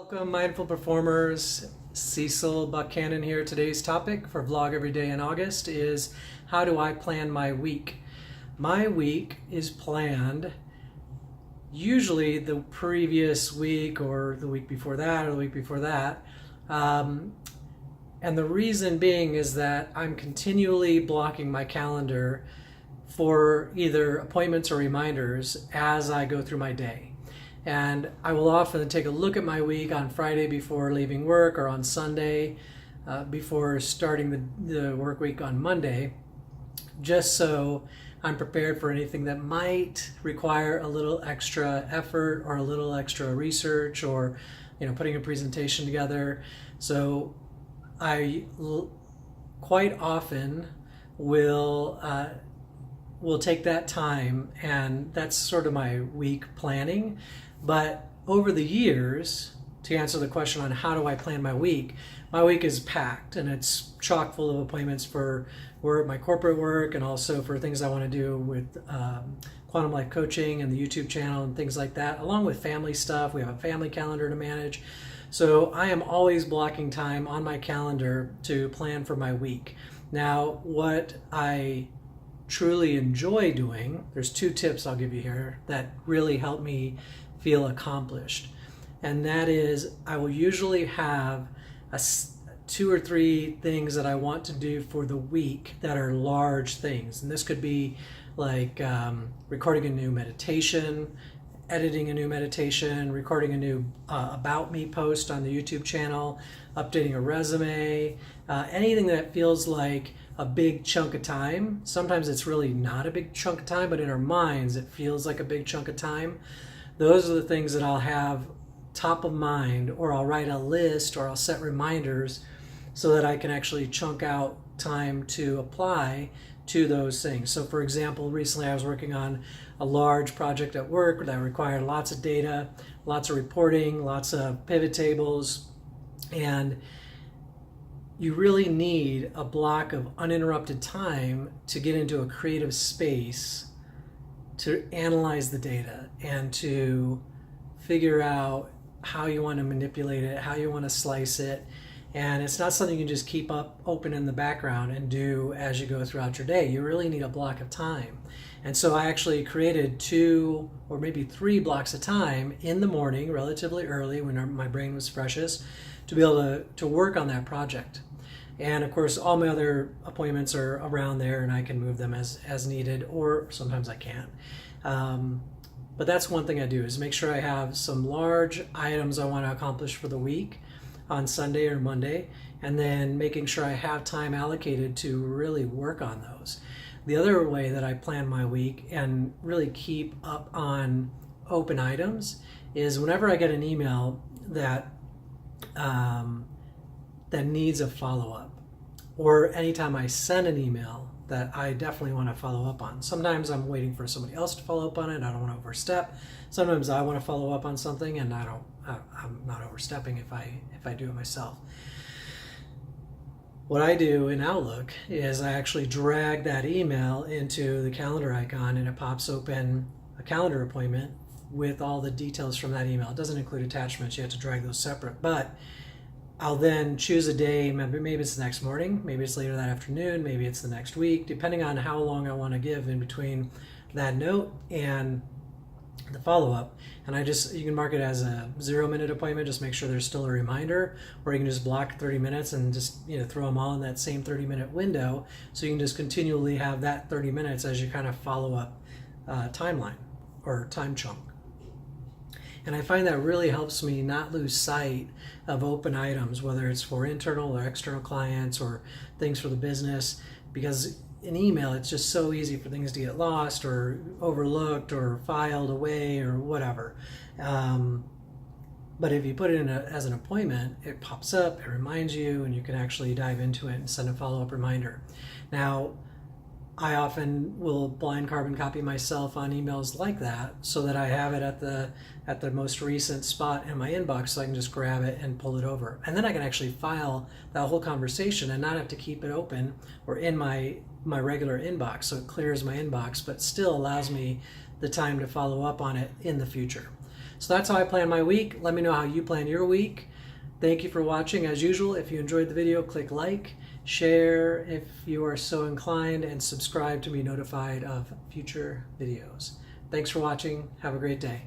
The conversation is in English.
Welcome, mindful performers. Cecil Buckhannon here. Today's topic for Vlog Every Day in August is how do I plan my week? My week is planned usually the previous week or the week before that or the week before that. And the reason being is that I'm continually blocking my calendar for either appointments or reminders as I go through my day. And I will often take a look at my week on Friday before leaving work or on Sunday before starting the work week on Monday, just so I'm prepared for anything that might require a little extra effort or a little extra research or putting a presentation together. So I quite often will take that time, and that's sort of my week planning. But over the years, to answer the question on how do I plan my week is packed, and it's chock full of appointments for work, my corporate work, and also for things I want to do with Quantum Life Coaching and the YouTube channel and things like that, along with family stuff. We have a family calendar to manage. So I am always blocking time on my calendar to plan for my week. Now, what I truly enjoy doing, there's two tips I'll give you here that really help me feel accomplished. And that is, I will usually have two or three things that I want to do for the week that are large things. And this could be like recording a new meditation, editing a new meditation, recording a new About Me post on the YouTube channel, updating a resume, anything that feels like a big chunk of time. Sometimes it's really not a big chunk of time, but in our minds it feels like a big chunk of time. Those are the things that I'll have top of mind, or I'll write a list, or I'll set reminders so that I can actually chunk out time to apply to those things. So for example, recently I was working on a large project at work that required lots of data, lots of reporting, lots of pivot tables, and you really need a block of uninterrupted time to get into a creative space to analyze the data and to figure out how you want to manipulate it, how you want to slice it. And it's not something you can just keep up open in the background and do as you go throughout your day. You really need a block of time. And so I actually created 2 or maybe 3 blocks of time in the morning, relatively early when my brain was freshest, to be able to work on that project. And of course, all my other appointments are around there, and I can move them as needed, or sometimes I can't. But that's one thing I do, is make sure I have some large items I want to accomplish for the week on Sunday or Monday, and then making sure I have time allocated to really work on those. The other way that I plan my week and really keep up on open items is whenever I get an email that needs a follow-up, or anytime I send an email that I definitely want to follow up on. Sometimes I'm waiting for somebody else to follow up on it. I don't want to overstep. Sometimes I want to follow up on something, and I'm not overstepping if I do it myself. What I do in Outlook is I actually drag that email into the calendar icon, and it pops open a calendar appointment with all the details from that email. It doesn't include attachments. You have to drag those separate, but I'll then choose a day. Maybe it's the next morning, maybe it's later that afternoon, maybe it's the next week, depending on how long I want to give in between that note and the follow-up. And you can mark it as a 0-minute appointment, just make sure there's still a reminder, or you can just block 30 minutes and just throw them all in that same 30-minute window, so you can just continually have that 30 minutes as your kind of follow-up timeline or time chunk. And I find that really helps me not lose sight of open items, whether it's for internal or external clients or things for the business, because in email it's just so easy for things to get lost or overlooked or filed away or whatever. But if you put it in as an appointment, it pops up, it reminds you, and you can actually dive into it and send a follow-up reminder. Now, I often will blind carbon copy myself on emails like that, so that I have it at the most recent spot in my inbox, so I can just grab it and pull it over. And then I can actually file that whole conversation and not have to keep it open or in my regular inbox. So it clears my inbox, but still allows me the time to follow up on it in the future. So that's how I plan my week. Let me know how you plan your week. Thank you for watching. As usual, if you enjoyed the video, click like, share if you are so inclined, and subscribe to be notified of future videos. Thanks for watching. Have a great day.